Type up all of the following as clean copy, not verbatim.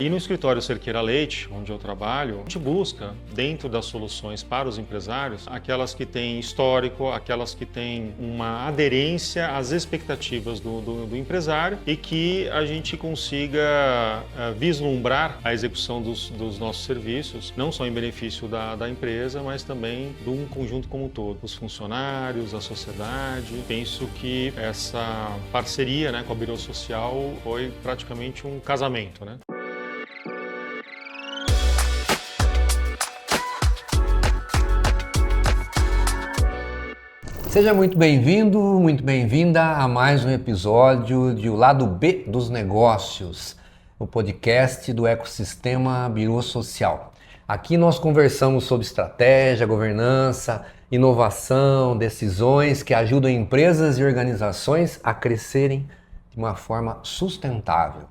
E no escritório Cerqueira Leite, onde eu trabalho, a gente busca, dentro das soluções para os empresários, aquelas que têm histórico, aquelas que têm uma aderência às expectativas do empresário e que a gente consiga vislumbrar a execução dos nossos serviços, não só em benefício da empresa, mas também de um conjunto como um todo. Os funcionários, a sociedade. Penso que essa parceria, com a Birô Social foi praticamente um casamento, Seja muito bem-vindo, muito bem-vinda a mais um episódio de O Lado B dos Negócios, o podcast do ecossistema Birô Social. Aqui nós conversamos sobre estratégia, governança, inovação, decisões que ajudam empresas e organizações a crescerem de uma forma sustentável.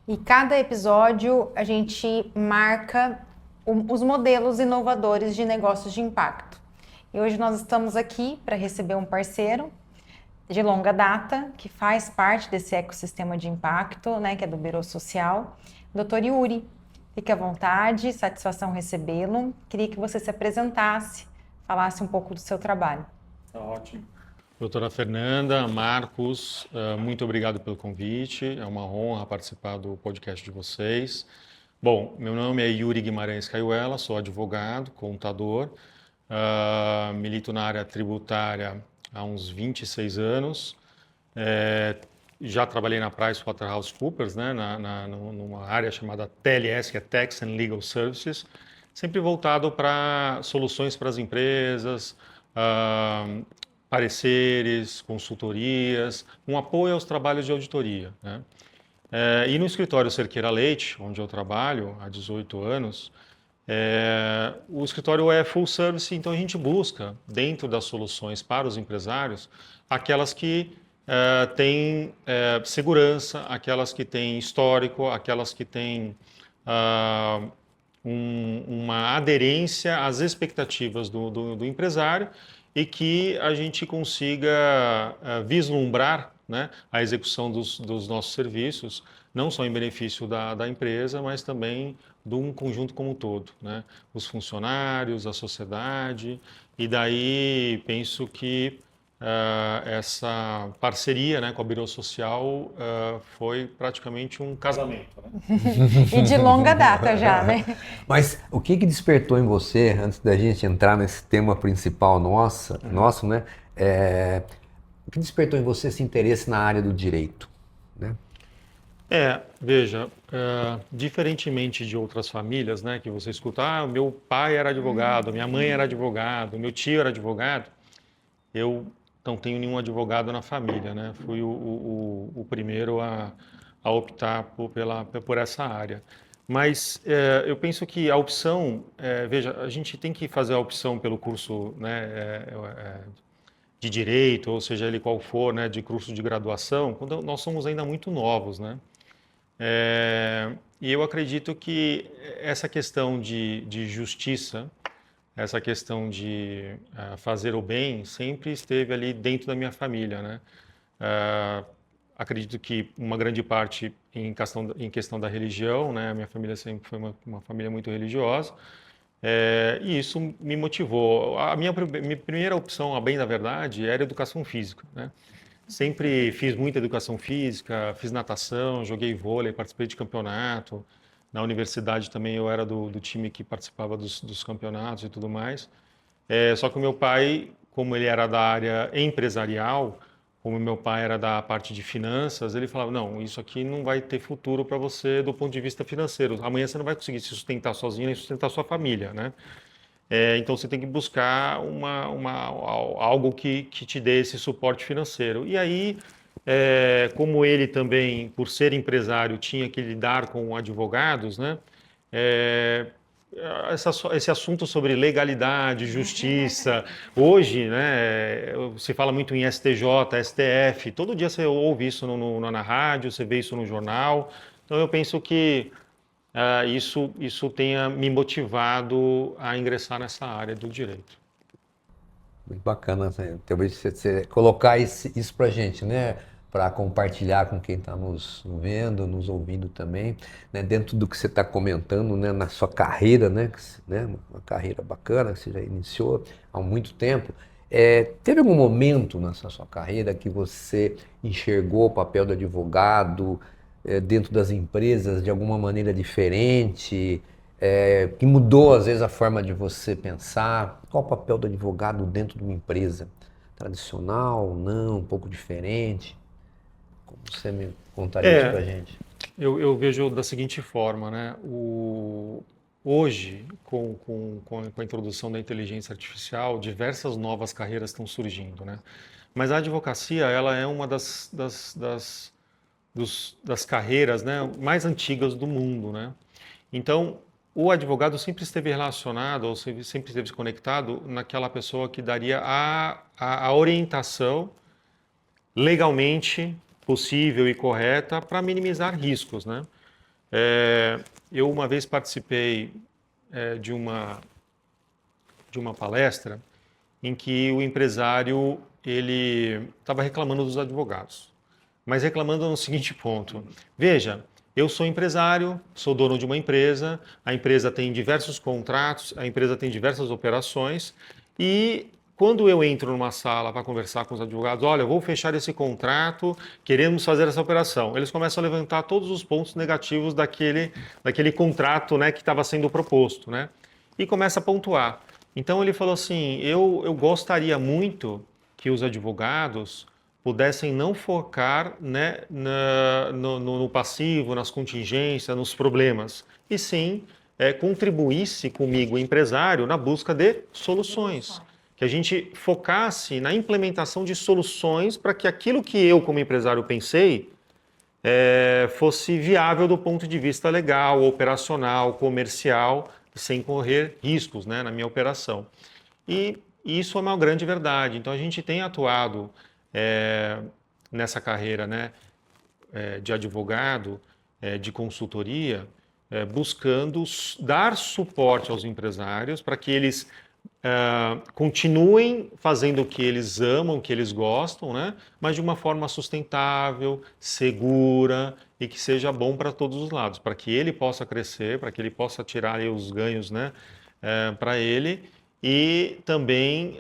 E cada episódio a gente marca os modelos inovadores de negócios de impacto. E hoje nós estamos aqui para receber um parceiro de longa data, que faz parte desse ecossistema de impacto, que é do Birô Social, Dr. Yuri. Fique à vontade, satisfação recebê-lo. Queria que você se apresentasse, falasse um pouco do seu trabalho. Ótimo. Doutora Fernanda, Marcos, muito obrigado pelo convite. É uma honra participar do podcast de vocês. Bom, meu nome é Yuri Guimarães Caiuela, sou advogado, contador. Milito na área tributária há uns 26 anos. Já trabalhei na PricewaterhouseCoopers, numa área chamada TLS, que é Tax and Legal Services, sempre voltado para soluções para as empresas, pareceres, consultorias, um apoio aos trabalhos de auditoria. E no escritório Cerqueira Leite, onde eu trabalho há 18 anos, o escritório é full service, então a gente busca, dentro das soluções para os empresários, aquelas que têm segurança, aquelas que têm histórico, aquelas que têm uma aderência às expectativas do empresário e que a gente consiga vislumbrar a execução dos nossos serviços, não só em benefício da empresa, mas também de um conjunto como um todo, os funcionários, a sociedade, e daí penso que essa parceria com a Birô Social foi praticamente um casamento. E de longa data já, Mas o que despertou em você, antes da gente entrar nesse tema principal nosso, o que despertou em você esse interesse na área do direito? Veja, diferentemente de outras famílias, que você escuta, meu pai era advogado, minha mãe era advogado, meu tio era advogado, eu não tenho nenhum advogado na família, Fui o primeiro a optar por essa área. Mas eu penso que a opção, veja, a gente tem que fazer a opção pelo curso, de direito, ou seja ele qual for, de curso de graduação, quando nós somos ainda muito novos, E eu acredito que essa questão de justiça, essa questão de fazer o bem, sempre esteve ali dentro da minha família, Acredito que uma grande parte em questão da religião, A minha família sempre foi uma família muito religiosa, e isso me motivou. A minha primeira opção, a bem da verdade, era educação física, Sempre fiz muita educação física, fiz natação, joguei vôlei, participei de campeonato. Na universidade também eu era do time que participava dos campeonatos e tudo mais. Só que o meu pai, como ele era da área empresarial, como meu pai era da parte de finanças, ele falava, não, isso aqui não vai ter futuro para você do ponto de vista financeiro. Amanhã você não vai conseguir se sustentar sozinho nem sustentar sua família, Então você tem que buscar algo que te dê esse suporte financeiro. E aí, como ele também, por ser empresário, tinha que lidar com advogados, esse assunto sobre legalidade, justiça, hoje, se fala muito em STJ, STF, todo dia você ouve isso na rádio, você vê isso no jornal. Então eu penso que isso tenha me motivado a ingressar nessa área do direito. Muito bacana, talvez você colocar isso pra gente, para compartilhar com quem está nos vendo, nos ouvindo também, né? Dentro do que você está comentando, né? Na sua carreira, né? Uma carreira bacana que você já iniciou há muito tempo. Teve algum momento nessa sua carreira que você enxergou o papel do advogado dentro das empresas de alguma maneira diferente, que mudou às vezes a forma de você pensar? Qual o papel do advogado dentro de uma empresa? Tradicional, não, um pouco diferente? Como você me contaria isso pra gente? Eu vejo da seguinte forma, né? Hoje, com a introdução da inteligência artificial, diversas novas carreiras estão surgindo, né? Mas a advocacia, ela é uma das carreiras, né, mais antigas do mundo, né? Então, o advogado sempre esteve relacionado, ou sempre esteve conectado naquela pessoa que daria a orientação legalmente possível e correta para minimizar riscos, né? Eu uma vez participei de uma palestra em que o empresário ele estava reclamando dos advogados, mas reclamando no seguinte ponto: veja, eu sou empresário, sou dono de uma empresa, a empresa tem diversos contratos, a empresa tem diversas operações e quando eu entro numa sala para conversar com os advogados, olha, eu vou fechar esse contrato, queremos fazer essa operação. Eles começam a levantar todos os pontos negativos daquele contrato, né, que estava sendo proposto, né? E começa a pontuar. Então ele falou assim, eu gostaria muito que os advogados pudessem não focar, né, no passivo, nas contingências, nos problemas, e sim contribuísse comigo, o empresário, na busca de soluções. Que a gente focasse na implementação de soluções para que aquilo que eu, como empresário, pensei fosse viável do ponto de vista legal, operacional, comercial, sem correr riscos, né, na minha operação. E isso é uma grande verdade. Então, a gente tem atuado nessa carreira, né, de advogado, de consultoria, buscando dar suporte aos empresários para que eles continuem fazendo o que eles amam, o que eles gostam, né? Mas de uma forma sustentável, segura e que seja bom para todos os lados, para que ele possa crescer, para que ele possa tirar aí os ganhos, né, para ele e também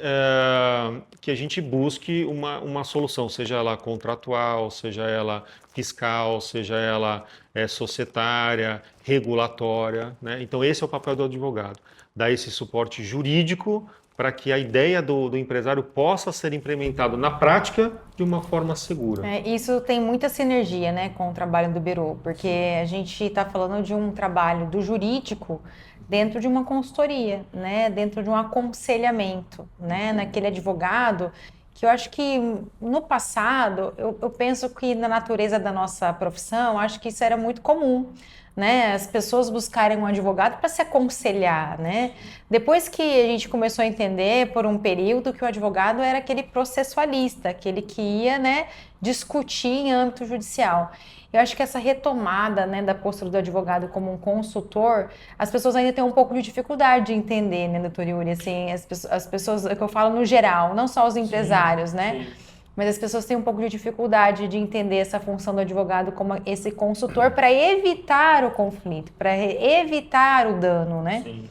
que a gente busque uma solução, seja ela contratual, seja ela fiscal, seja ela societária, regulatória, né? Então esse é o papel do advogado, dar esse suporte jurídico para que a ideia do empresário possa ser implementada na prática de uma forma segura. Isso tem muita sinergia, né, com o trabalho do Birô, porque a gente está falando de um trabalho do jurídico dentro de uma consultoria, né, dentro de um aconselhamento, né, naquele advogado que eu acho que no passado, eu penso que na natureza da nossa profissão, acho que isso era muito comum, né? As pessoas buscarem um advogado para se aconselhar, né? Depois que a gente começou a entender por um período que o advogado era aquele processualista, aquele que ia, né, discutir em âmbito judicial. Eu acho que essa retomada, né, da postura do advogado como um consultor, as pessoas ainda têm um pouco de dificuldade de entender, né, doutor Yuri? Assim, as pessoas, é o que eu falo no geral, não só os empresários, né? Sim. Mas as pessoas têm um pouco de dificuldade de entender essa função do advogado como esse consultor para evitar o conflito, para evitar o dano, né? Sim.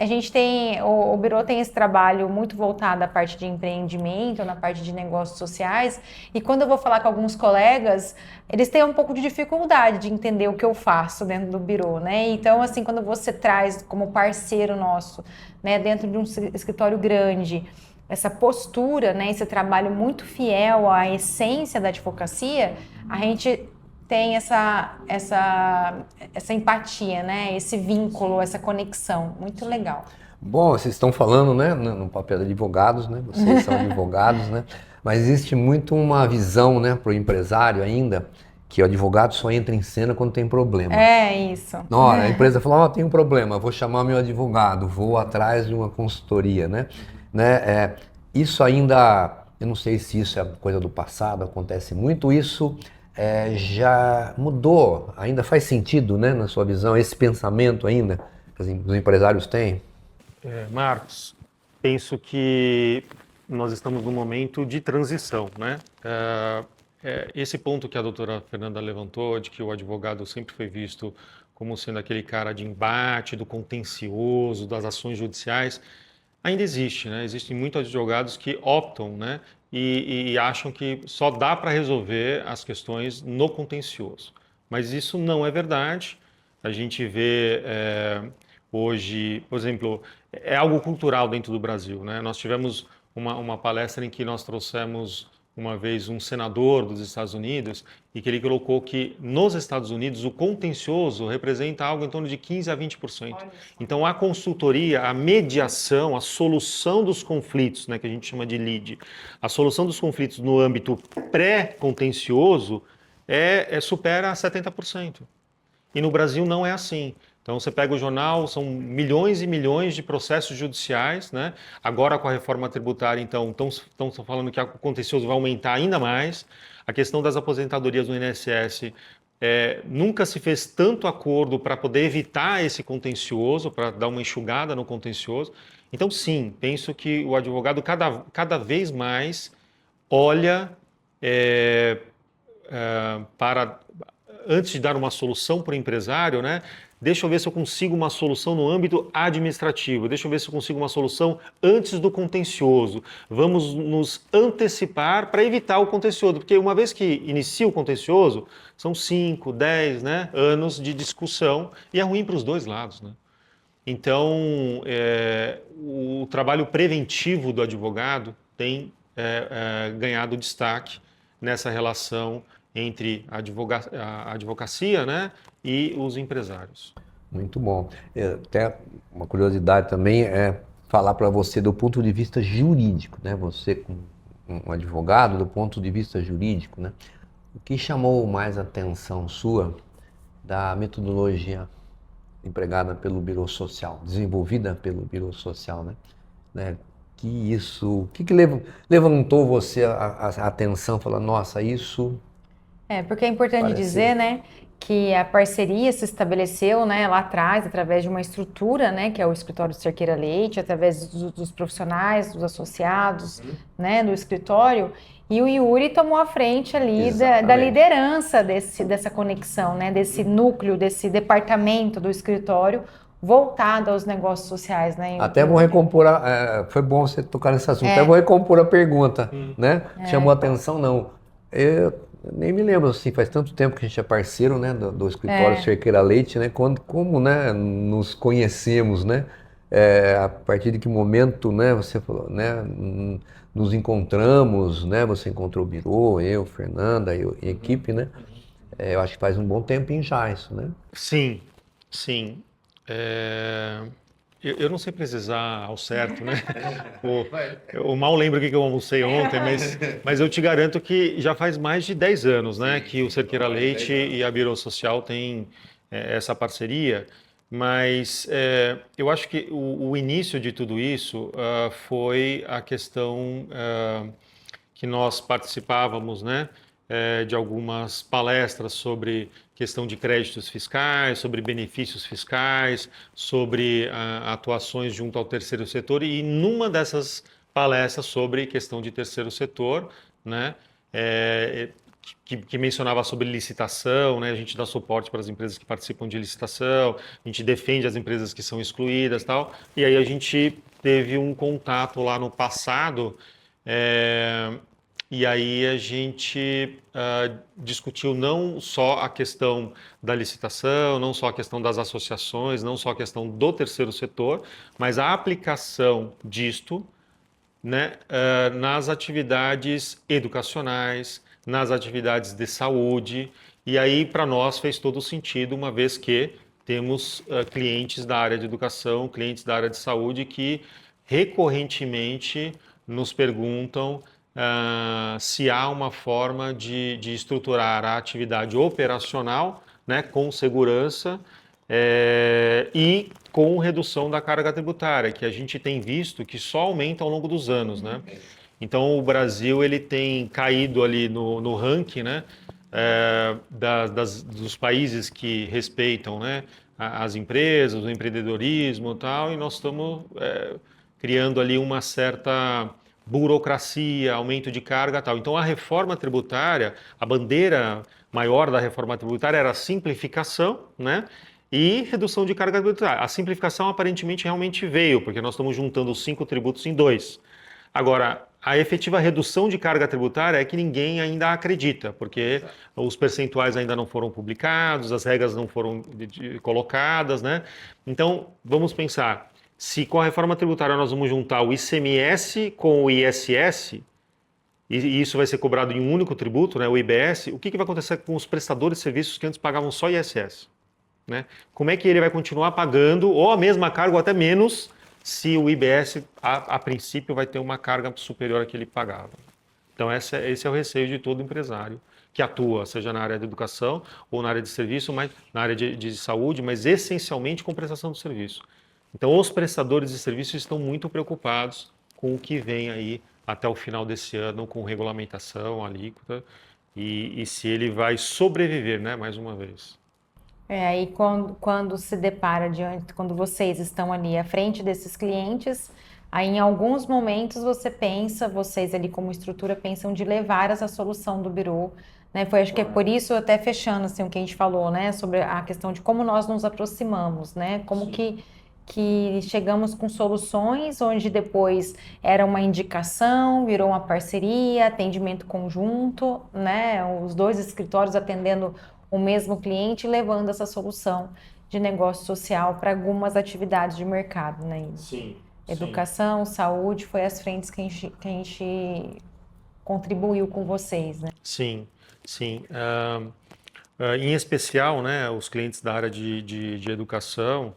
A gente tem, o Birô tem esse trabalho muito voltado à parte de empreendimento, na parte de negócios sociais, e quando eu vou falar com alguns colegas, eles têm um pouco de dificuldade de entender o que eu faço dentro do Birô, né? Então, assim, quando você traz como parceiro nosso, né, dentro de um escritório grande, essa postura, né, esse trabalho muito fiel à essência da advocacia, a gente tem essa empatia, né, esse vínculo, essa conexão, muito legal. Bom, vocês estão falando, né, no papel de advogados, né, vocês são advogados, né, mas existe muito uma visão, né, para o empresário ainda, que o advogado só entra em cena quando tem problema. É isso. A empresa fala, tem um problema, vou chamar meu advogado, vou atrás de uma consultoria, né? Isso ainda, eu não sei se isso é coisa do passado, acontece muito, isso já mudou, ainda faz sentido, né, na sua visão, esse pensamento ainda que os empresários têm? Marcos, penso que nós estamos num momento de transição, né? esse ponto que a doutora Fernanda levantou, de que o advogado sempre foi visto como sendo aquele cara de embate, do contencioso, das ações judiciais, ainda existe, né? Existem muitos advogados que optam, né? E acham que só dá para resolver as questões no contencioso. Mas isso não é verdade. A gente vê hoje, por exemplo, é algo cultural dentro do Brasil, né? Nós tivemos uma palestra em que nós trouxemos uma vez um senador dos Estados Unidos e que ele colocou que nos Estados Unidos o contencioso representa algo em torno de 15 a 20%. Então a consultoria, a mediação, a solução dos conflitos, né, que a gente chama de lead, a solução dos conflitos no âmbito pré-contencioso supera 70%. E no Brasil não é assim. Então você pega o jornal, são milhões e milhões de processos judiciais, né? Agora com a reforma tributária, então, estão falando que o contencioso vai aumentar ainda mais. A questão das aposentadorias no INSS, nunca se fez tanto acordo para poder evitar esse contencioso, para dar uma enxugada no contencioso. Então sim, penso que o advogado cada vez mais olha para, antes de dar uma solução para o empresário, né? Deixa eu ver se eu consigo uma solução no âmbito administrativo, deixa eu ver se eu consigo uma solução antes do contencioso. Vamos nos antecipar para evitar o contencioso, porque uma vez que inicia o contencioso, são 5, 10, né, anos de discussão e é ruim para os dois lados, né? Então, o trabalho preventivo do advogado tem ganhado destaque nessa relação entre a advocacia, né, e os empresários. Muito bom. Até uma curiosidade também é falar para você do ponto de vista jurídico, né? Você, como um advogado, do ponto de vista jurídico, né? O que chamou mais a atenção sua da metodologia empregada pelo Biro Social, desenvolvida pelo Biro Social, né? O que levantou você a atenção, falando, nossa, isso... Porque é importante dizer, né, que a parceria se estabeleceu, né, lá atrás, através de uma estrutura, né, que é o escritório Cerqueira Leite, através dos profissionais, dos associados, né, do escritório, e o Yuri tomou a frente ali da liderança dessa conexão, né, desse núcleo, desse departamento do escritório voltado aos negócios sociais, né? Até vou recompor, foi bom você tocar nesse assunto, até vou recompor a pergunta, né? Chamou a atenção, não. Eu nem me lembro, assim, faz tanto tempo que a gente é parceiro, né, do escritório Cerqueira Leite, né, como, né, nos conhecemos, né, a partir de que momento, né, você falou, né, nos encontramos, né, você encontrou o Biro, eu, Fernanda, e a equipe, né, eu acho que faz um bom tempinho já isso, né? Sim, sim. Eu não sei precisar ao certo, né? Eu mal lembro o que eu almocei ontem, mas eu te garanto que já faz mais de 10 anos, né, que o Cerqueira Leite e a Biro Social têm essa parceria, mas eu acho que o início de tudo isso foi a questão que nós participávamos, né, de algumas palestras sobre questão de créditos fiscais, sobre benefícios fiscais, sobre atuações junto ao terceiro setor, e numa dessas palestras sobre questão de terceiro setor, né, que mencionava sobre licitação, né, a gente dá suporte para as empresas que participam de licitação, a gente defende as empresas que são excluídas, tal, e aí a gente teve um contato lá no passado, e aí a gente discutiu não só a questão da licitação, não só a questão das associações, não só a questão do terceiro setor, mas a aplicação disto, né, nas atividades educacionais, nas atividades de saúde. E aí para nós fez todo sentido, uma vez que temos clientes da área de educação, clientes da área de saúde que recorrentemente nos perguntam se há uma forma de estruturar a atividade operacional, né, com segurança e com redução da carga tributária, que a gente tem visto que só aumenta ao longo dos anos, né? Então o Brasil ele tem caído ali no ranking, né, dos países que respeitam, né, as empresas, o empreendedorismo e tal, e nós estamos criando ali uma certa burocracia, aumento de carga e tal. Então a reforma tributária, a bandeira maior da reforma tributária era a simplificação, né? E redução de carga tributária. A simplificação aparentemente realmente veio, porque nós estamos juntando os 5 tributos em 2. Agora, a efetiva redução de carga tributária é que ninguém ainda acredita, porque os percentuais ainda não foram publicados, as regras não foram colocadas, né? Então, vamos pensar, se com a reforma tributária nós vamos juntar o ICMS com o ISS, e isso vai ser cobrado em um único tributo, né, o IBS, o que vai acontecer com os prestadores de serviços que antes pagavam só ISS? Né? Como é que ele vai continuar pagando, ou a mesma carga, ou até menos, se o IBS, a princípio, vai ter uma carga superior à que ele pagava. Então, esse é o receio de todo empresário que atua, seja na área de educação ou na área de serviço, mas na área de saúde, mas essencialmente com prestação de serviço. Então, os prestadores de serviços estão muito preocupados com o que vem aí até o final desse ano, com regulamentação, alíquota, e se ele vai sobreviver, né, mais uma vez. Aí quando se depara quando vocês estão ali à frente desses clientes, aí em alguns momentos vocês ali como estrutura pensam de levar essa solução do Birô, né? Acho que é por isso, até fechando assim o que a gente falou, né? Sobre a questão de como nós nos aproximamos, né? Como que chegamos com soluções onde depois era uma indicação, virou uma parceria, atendimento conjunto, né? Os 2 escritórios atendendo o mesmo cliente, levando essa solução de negócio social para algumas atividades de mercado, né? Sim. Educação, saúde, foi as frentes que a gente contribuiu com vocês, né? Sim, sim. Em especial, né, os clientes da área de educação,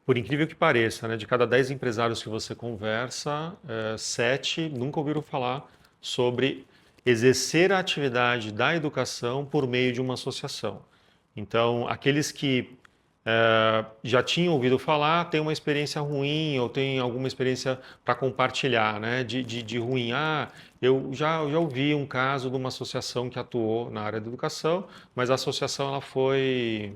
por incrível que pareça, né, de cada 10 empresários que você conversa, 7 nunca ouviram falar sobre exercer a atividade da educação por meio de uma associação. Então, aqueles que já tinham ouvido falar, têm uma experiência ruim ou têm alguma experiência para compartilhar, né? De ruim. Eu já ouvi um caso de uma associação que atuou na área da educação, mas a associação ela foi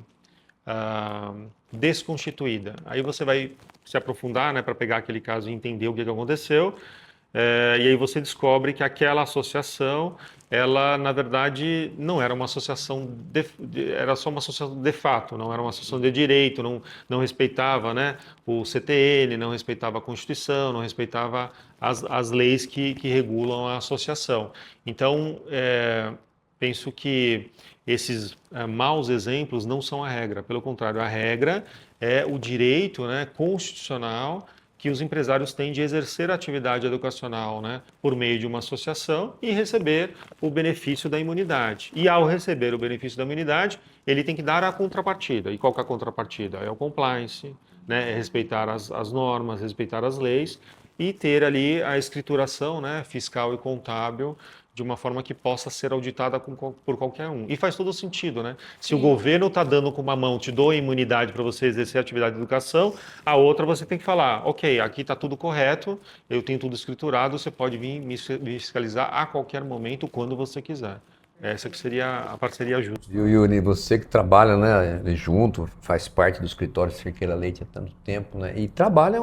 desconstituída. Aí você vai se aprofundar, né, para pegar aquele caso e entender o que aconteceu. E aí você descobre que aquela associação, ela na verdade não era uma associação, era só uma associação de fato, não era uma associação de direito, não respeitava, né, o CTN, não respeitava a Constituição, não respeitava as leis que regulam a associação. Então, penso que esses maus exemplos não são a regra, pelo contrário, a regra é o direito, né, constitucional que os empresários têm de exercer a atividade educacional, né, por meio de uma associação e receber o benefício da imunidade. E ao receber o benefício da imunidade, ele tem que dar a contrapartida. E qual que é a contrapartida? É o compliance, né, é respeitar as normas, respeitar as leis e ter ali a escrituração, né, fiscal e contábil de uma forma que possa ser auditada por qualquer um. E faz todo sentido, né? Se o governo está dando com uma mão, te dou a imunidade para você exercer a atividade de educação, a outra você tem que falar, ok, aqui está tudo correto, eu tenho tudo escriturado, você pode vir me fiscalizar a qualquer momento, quando você quiser. Essa que seria a parceria justa. Viu, Yuri, você que trabalha, né, junto, faz parte do escritório Cerqueira Leite há tanto tempo, né, e trabalha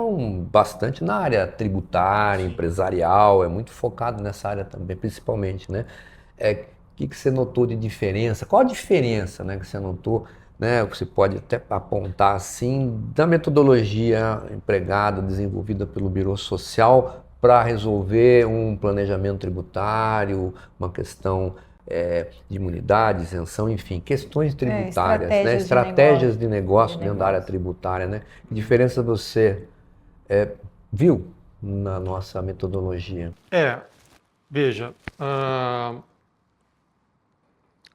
bastante na área tributária, empresarial, é muito focado nessa área também, principalmente, né? O que você notou de diferença? Qual a diferença, né, que você notou, né, você pode até apontar assim, da metodologia empregada, desenvolvida pelo Birô Social para resolver um planejamento tributário, uma questão de imunidade, isenção, enfim, questões tributárias, né? Estratégias de negócio dentro da área tributária, né? Que diferença você viu na nossa metodologia? Veja,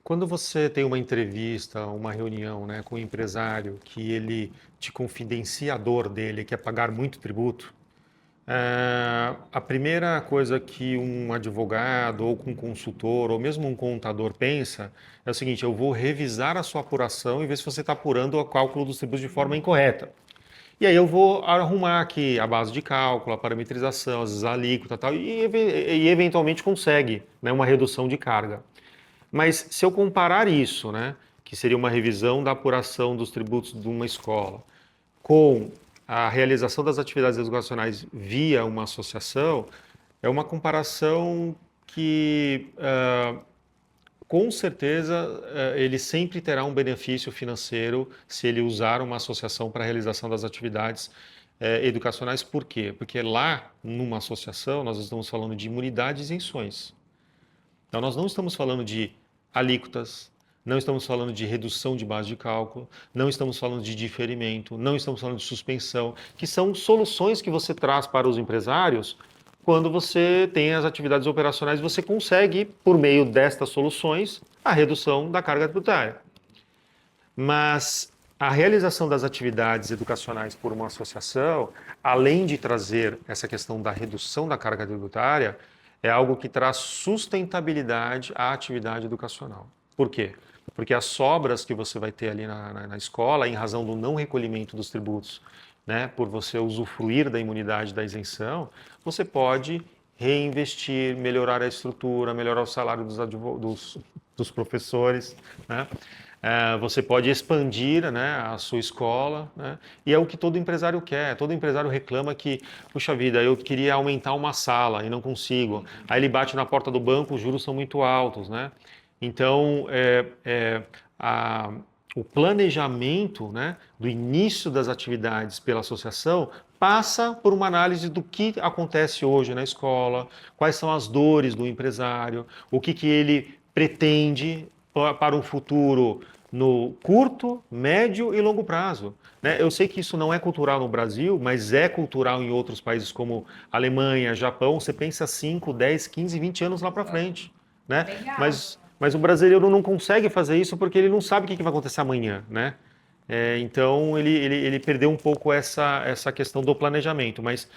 quando você tem uma entrevista, uma reunião, né, com um empresário que ele te confidencia a dor dele, que é pagar muito tributo, a primeira coisa que um advogado ou um consultor ou mesmo um contador pensa é o seguinte: eu vou revisar a sua apuração e ver se você está apurando o cálculo dos tributos de forma incorreta. E aí eu vou arrumar aqui a base de cálculo, a parametrização, às vezes a alíquota e tal, e eventualmente consegue, né, uma redução de carga. Mas se eu comparar isso, né, que seria uma revisão da apuração dos tributos de uma escola, com a realização das atividades educacionais via uma associação é uma comparação que, com certeza, ele sempre terá um benefício financeiro se ele usar uma associação para a realização das atividades educacionais. Por quê? Porque lá, numa associação, nós estamos falando de imunidades e isenções. Então, nós não estamos falando de alíquotas, não estamos falando de redução de base de cálculo, não estamos falando de diferimento, não estamos falando de suspensão, que são soluções que você traz para os empresários quando você tem as atividades operacionais, você consegue, por meio destas soluções, a redução da carga tributária. Mas a realização das atividades educacionais por uma associação, além de trazer essa questão da redução da carga tributária, é algo que traz sustentabilidade à atividade educacional. Por quê? Porque as sobras que você vai ter ali na escola, em razão do não recolhimento dos tributos, né, por você usufruir da imunidade da isenção, você pode reinvestir, melhorar a estrutura, melhorar o salário dos professores, né? Você pode expandir, né, a sua escola, né? E é o que todo empresário quer. Todo empresário reclama que, puxa vida, eu queria aumentar uma sala e não consigo. Aí ele bate na porta do banco, os juros são muito altos, né? Então, o planejamento, né, do início das atividades pela associação passa por uma análise do que acontece hoje na escola, quais são as dores do empresário, o que ele pretende para um futuro no curto, médio e longo prazo, né? Eu sei que isso não é cultural no Brasil, mas é cultural em outros países como Alemanha, Japão. Você pensa 5, 10, 15, 20 anos lá para frente, né? Legal. Mas o brasileiro não consegue fazer isso porque ele não sabe o que vai acontecer amanhã, né? Então ele perdeu um pouco essa questão do planejamento, mas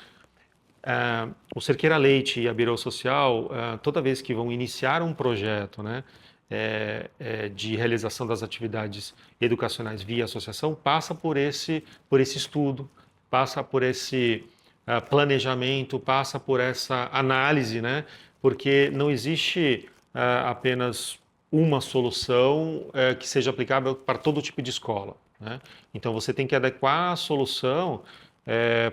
o Cerqueira Leite e a Birô Social, toda vez que vão iniciar um projeto, né, de realização das atividades educacionais via associação, passa por esse estudo, passa por esse planejamento, passa por essa análise, né, porque não existe apenas uma solução que seja aplicável para todo tipo de escola, né? Então você tem que adequar a solução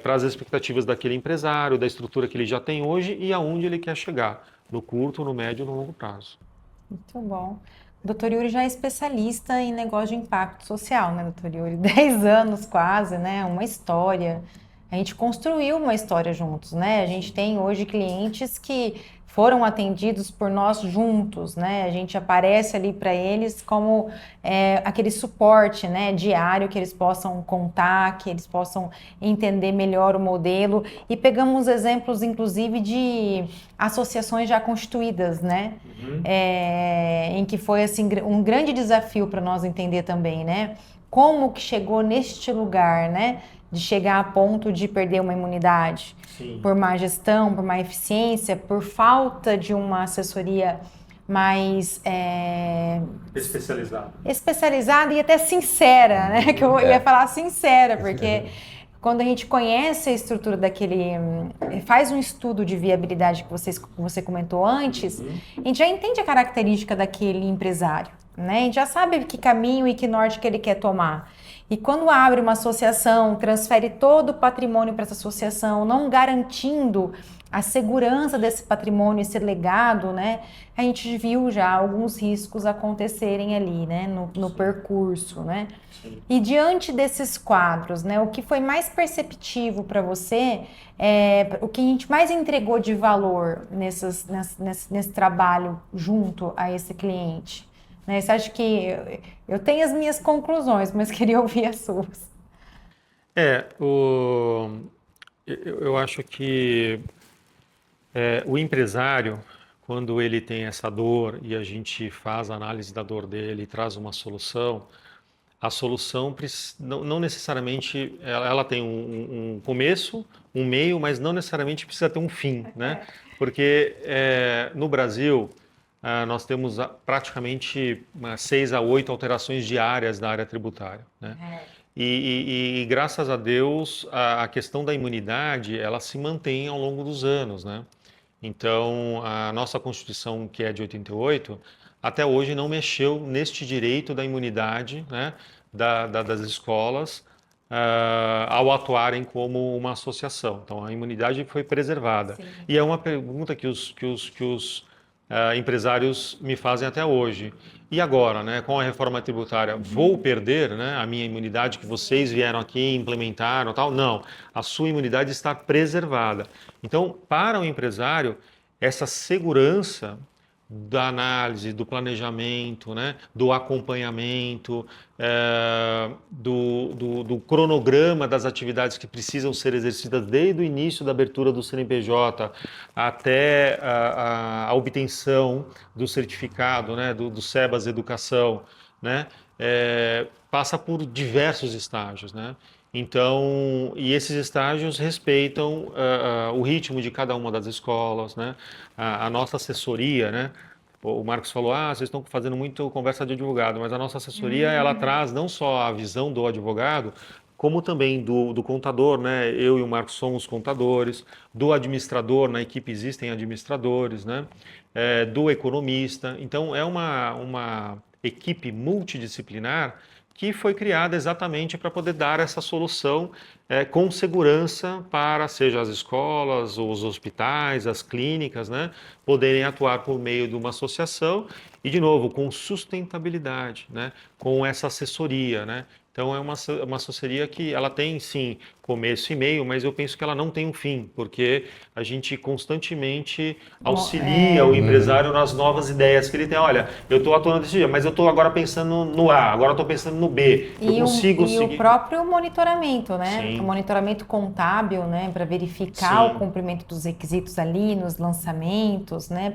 para as expectativas daquele empresário, da estrutura que ele já tem hoje e aonde ele quer chegar, no curto, no médio e no longo prazo. Muito bom. O Dr. Yuri já é especialista em negócio de impacto social, né, Dr. Yuri? 10 anos quase, né? Uma história. A gente construiu uma história juntos, né? A gente tem hoje clientes que foram atendidos por nós juntos, né? A gente aparece ali para eles como aquele suporte, né, diário, que eles possam contar, que eles possam entender melhor o modelo. E pegamos exemplos, inclusive, de associações já constituídas, né? Em que foi assim, um grande desafio para nós entender também, né? Como que chegou neste lugar, né? De chegar a ponto de perder uma imunidade. Sim. Por má gestão, por má eficiência, por falta de uma assessoria mais especializada e até sincera, né? Que eu ia falar sincera, porque quando a gente conhece a estrutura daquele, faz um estudo de viabilidade que você comentou antes, a gente já entende a característica daquele empresário, né? A gente já sabe que caminho e que norte que ele quer tomar. E quando abre uma associação, transfere todo o patrimônio para essa associação, não garantindo a segurança desse patrimônio, esse legado, né? A gente viu já alguns riscos acontecerem ali, né? No percurso, né? Sim. E diante desses quadros, né? O que foi mais perceptivo para você, o que a gente mais entregou de valor nesse trabalho junto a esse cliente? Né? Você acha que eu tenho as minhas conclusões, mas queria ouvir as suas. Eu acho que o empresário, quando ele tem essa dor e a gente faz a análise da dor dele e traz uma solução, a solução não necessariamente ela tem um começo, um meio, mas não necessariamente precisa ter um fim, né? Porque no Brasil nós temos praticamente 6 a 8 alterações diárias da área tributária, né? E graças a Deus a questão da imunidade ela se mantém ao longo dos anos, né? Então a nossa Constituição, que é de 88, até hoje não mexeu neste direito da imunidade, né, das escolas ao atuarem como uma associação. Então, a imunidade foi preservada. Sim. E é uma pergunta que os empresários me fazem até hoje. E agora, né, com a reforma tributária, vou perder, né, a minha imunidade que vocês vieram aqui e implementaram, tal? Não, a sua imunidade está preservada. Então, para o empresário, essa segurança da análise, do planejamento, né, do acompanhamento, do cronograma das atividades que precisam ser exercidas desde o início da abertura do CNPJ até a obtenção do certificado, né, do SEBAS Educação, né, passa por diversos estágios, né? Então, e esses estágios respeitam o ritmo de cada uma das escolas, né? A nossa assessoria, né? O Marcos falou, vocês estão fazendo muito conversa de advogado, mas a nossa assessoria, ela traz não só a visão do advogado, como também do contador, né? Eu e o Marcos somos contadores, do administrador, na equipe existem administradores, né? Do economista. Então, é uma equipe multidisciplinar que foi criada exatamente para poder dar essa solução com segurança para, seja as escolas, os hospitais, as clínicas, né, poderem atuar por meio de uma associação e, de novo, com sustentabilidade, né, com essa assessoria, né. Então, é uma assessoria que ela tem, sim, começo e meio, mas eu penso que ela não tem um fim, porque a gente constantemente auxilia o empresário nas novas ideias que ele tem. Olha, eu estou atuando desse dia, mas eu estou agora pensando no A, agora estou pensando no B. Eu consigo seguir. O próprio monitoramento, né? Sim. O monitoramento contábil, né? Para verificar Sim. o cumprimento dos requisitos ali nos lançamentos, né?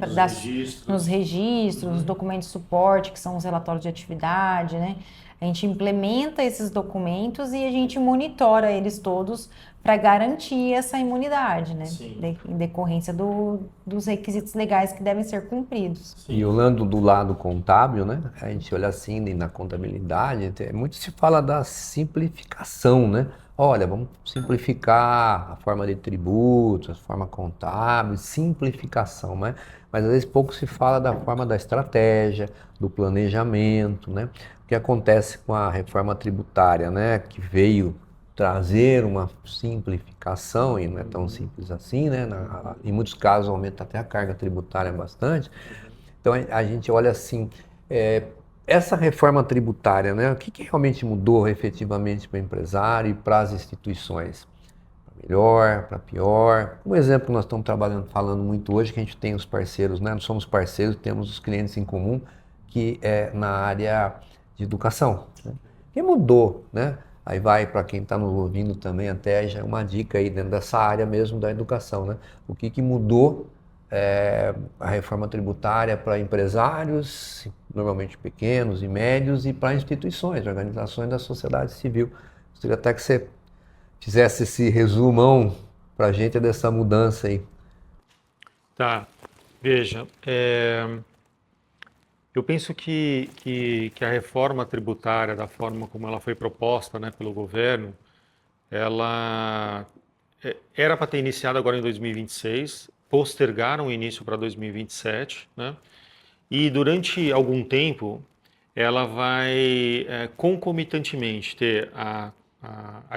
Nos registros, nos documentos de suporte, que são os relatórios de atividade, né? A gente implementa esses documentos e a gente monitora eles todos para garantir essa imunidade, né? Em decorrência dos requisitos legais que devem ser cumpridos. Sim. E olhando do lado contábil, né? A gente olha assim na contabilidade, muito se fala da simplificação, né? Olha, vamos simplificar a forma de tributos, a forma contábil, simplificação, né? Mas às vezes pouco se fala da forma da estratégia, do planejamento, né? O que acontece com a reforma tributária, né? Que veio trazer uma simplificação, e não é tão simples assim, né? Em muitos casos aumenta até a carga tributária bastante. Então a gente olha assim, essa reforma tributária, né? O que realmente mudou efetivamente para o empresário e para as instituições? Para melhor, para pior? Um exemplo que nós estamos falando muito hoje, que a gente tem os parceiros, né? Nós somos parceiros, temos os clientes em comum, que é na área de educação, né? O que mudou, né? Aí vai para quem está nos ouvindo também, até já é uma dica aí dentro dessa área mesmo da educação, né? O que mudou a reforma tributária para empresários, normalmente pequenos e médios, e para instituições, organizações da sociedade civil. Gostaria até que você fizesse esse resumão para a gente dessa mudança aí. Tá, veja, eu penso que a reforma tributária, da forma como ela foi proposta, né, pelo governo, ela era para ter iniciado agora em 2026, postergaram o início para 2027, né? E durante algum tempo ela vai concomitantemente ter a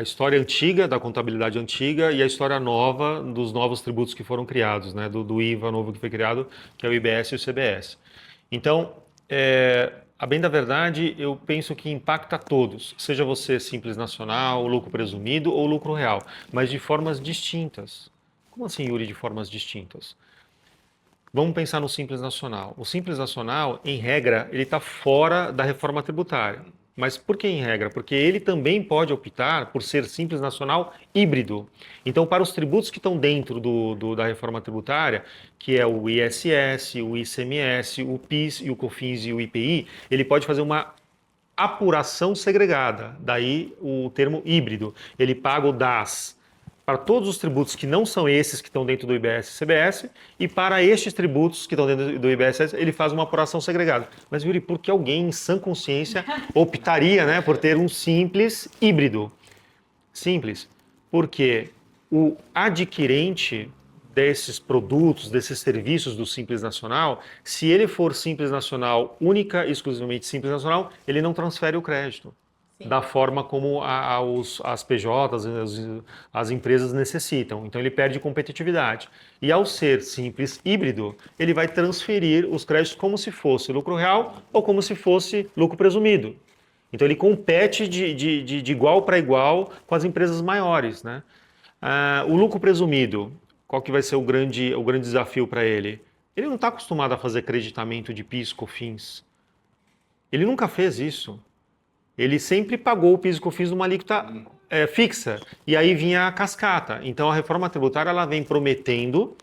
história antiga, da contabilidade antiga, e a história nova dos novos tributos que foram criados, né? Do IVA novo que foi criado, que é o IBS e o CBS. Então, a bem da verdade, eu penso que impacta a todos, seja você Simples Nacional, lucro presumido ou lucro real, mas de formas distintas. Como assim, Yuri, de formas distintas? Vamos pensar no Simples Nacional. O Simples Nacional, em regra, ele está fora da reforma tributária. Mas por que em regra? Porque ele também pode optar por ser Simples Nacional híbrido. Então, para os tributos que estão dentro da reforma tributária, que é o ISS, o ICMS, o PIS, e o COFINS e o IPI, ele pode fazer uma apuração segregada, daí o termo híbrido. Ele paga o DAS para todos os tributos que não são esses que estão dentro do IBS e CBS, e para estes tributos que estão dentro do IBS, ele faz uma apuração segregada. Mas, Yuri, por que alguém em sã consciência optaria, né, por ter um simples híbrido? Simples, porque o adquirente desses produtos, desses serviços do Simples Nacional, se ele for Simples Nacional, única e exclusivamente Simples Nacional, ele não transfere o crédito. da forma como as PJs, as empresas necessitam. Então ele perde competitividade. E ao ser simples híbrido, ele vai transferir os créditos como se fosse lucro real ou como se fosse lucro presumido. Então ele compete de igual para igual com as empresas maiores, né? O lucro presumido, qual que vai ser o grande desafio para ele? Ele não está acostumado a fazer creditamento de PIS, COFINS. Ele nunca fez isso. Ele sempre pagou o PIS e COFINS numa alíquota fixa. E aí vinha a cascata. Então a reforma tributária ela vem prometendo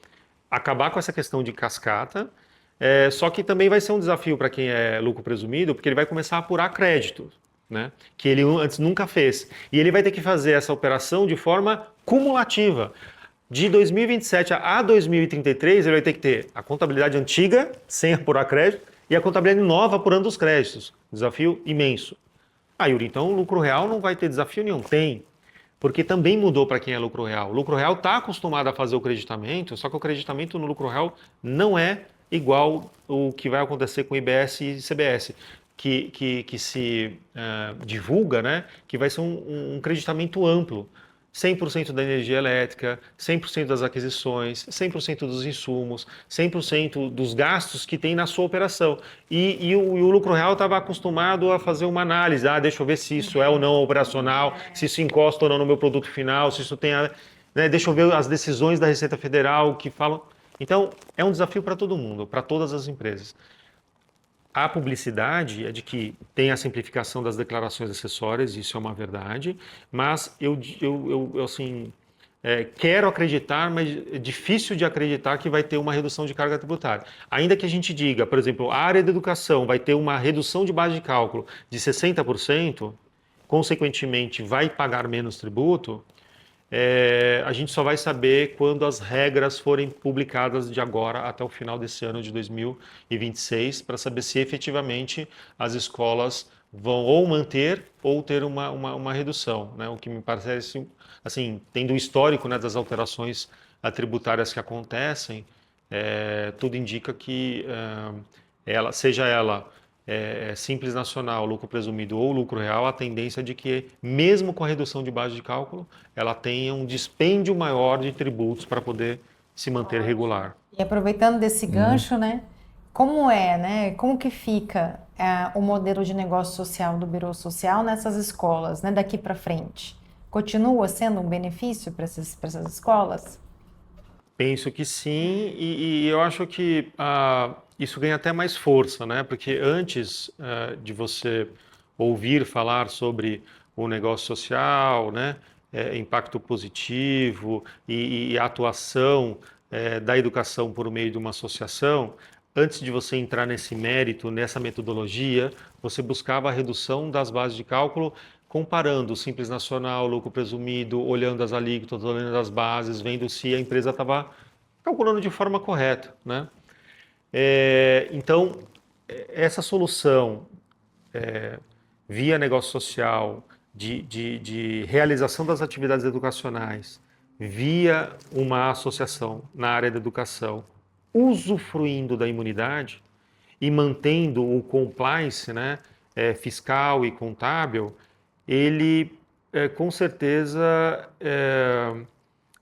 acabar com essa questão de cascata, só que também vai ser um desafio para quem é lucro presumido, porque ele vai começar a apurar crédito, né? Que ele antes nunca fez. E ele vai ter que fazer essa operação de forma cumulativa. De 2027 a 2033, ele vai ter que ter a contabilidade antiga, sem apurar crédito, e a contabilidade nova apurando os créditos. Desafio imenso. Yuri, então o lucro real não vai ter desafio nenhum. Tem, porque também mudou para quem é lucro real. O lucro real está acostumado a fazer o creditamento, só que o creditamento no lucro real não é igual o que vai acontecer com IBS e CBS, que se divulga, né, que vai ser um creditamento amplo. 100% da energia elétrica, 100% das aquisições, 100% dos insumos, 100% dos gastos que tem na sua operação. E o lucro real estava acostumado a fazer uma análise, deixa eu ver se isso é ou não operacional, se isso encosta ou não no meu produto final, se isso tem... deixa eu ver as decisões da Receita Federal que falam... Então, é um desafio para todo mundo, para todas as empresas. A publicidade é de que tem a simplificação das declarações acessórias, isso é uma verdade, mas eu assim, quero acreditar, mas é difícil de acreditar que vai ter uma redução de carga tributária. Ainda que a gente diga, por exemplo, a área da educação vai ter uma redução de base de cálculo de 60%, consequentemente vai pagar menos tributo, a gente só vai saber quando as regras forem publicadas de agora até o final desse ano de 2026, para saber se efetivamente as escolas vão ou manter ou ter uma redução, né? O que me parece, assim, tendo o histórico, né, das alterações tributárias que acontecem, tudo indica que seja ela simples nacional, lucro presumido ou lucro real, a tendência é de que, mesmo com a redução de base de cálculo, ela tenha um dispêndio maior de tributos para poder se manter regular. E aproveitando desse gancho, né? Como que fica o modelo de negócio social do Birô Social nessas escolas, né, daqui para frente? Continua sendo um benefício para essas escolas? Penso que sim, e eu acho que isso ganha até mais força, né? Porque antes de você ouvir falar sobre o negócio social, né, impacto positivo e a atuação da educação por meio de uma associação, antes de você entrar nesse mérito, nessa metodologia, você buscava a redução das bases de cálculo comparando o Simples Nacional, lucro presumido, olhando as alíquotas, olhando as bases, vendo se a empresa estava calculando de forma correta, né? Então, essa solução via negócio social, de realização das atividades educacionais, via uma associação na área da educação, usufruindo da imunidade e mantendo o compliance, né, fiscal e contábil, ele com certeza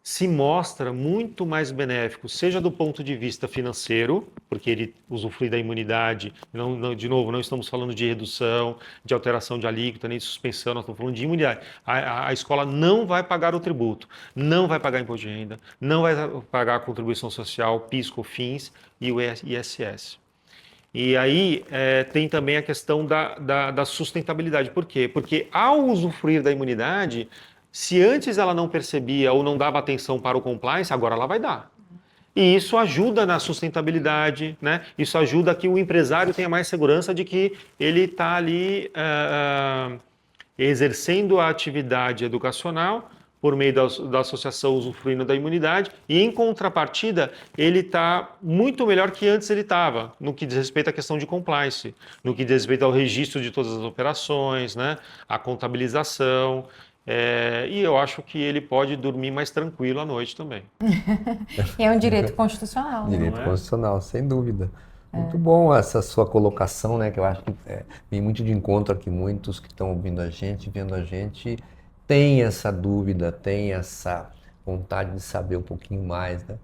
se mostra muito mais benéfico, seja do ponto de vista financeiro, porque ele usufrui da imunidade, de novo, não estamos falando de redução, de alteração de alíquota, nem de suspensão, nós estamos falando de imunidade. A escola não vai pagar o tributo, não vai pagar imposto de renda, não vai pagar a contribuição social, PIS, COFINS e o ISS. E aí tem também a questão da sustentabilidade. Por quê? Porque ao usufruir da imunidade, se antes ela não percebia ou não dava atenção para o compliance, agora ela vai dar. E isso ajuda na sustentabilidade, né? Isso ajuda que o empresário tenha mais segurança de que ele está ali exercendo a atividade educacional por meio da associação, usufruindo da imunidade, e em contrapartida ele está muito melhor que antes ele estava, no que diz respeito à questão de compliance, no que diz respeito ao registro de todas as operações, né? A contabilização. E eu acho que ele pode dormir mais tranquilo à noite também. E é um direito constitucional. Direito constitucional, sem dúvida. Muito bom essa sua colocação, né? Que eu acho que vem muito de encontro aqui. Muitos que estão ouvindo a gente, vendo a gente, têm essa dúvida, têm essa vontade de saber um pouquinho mais, né?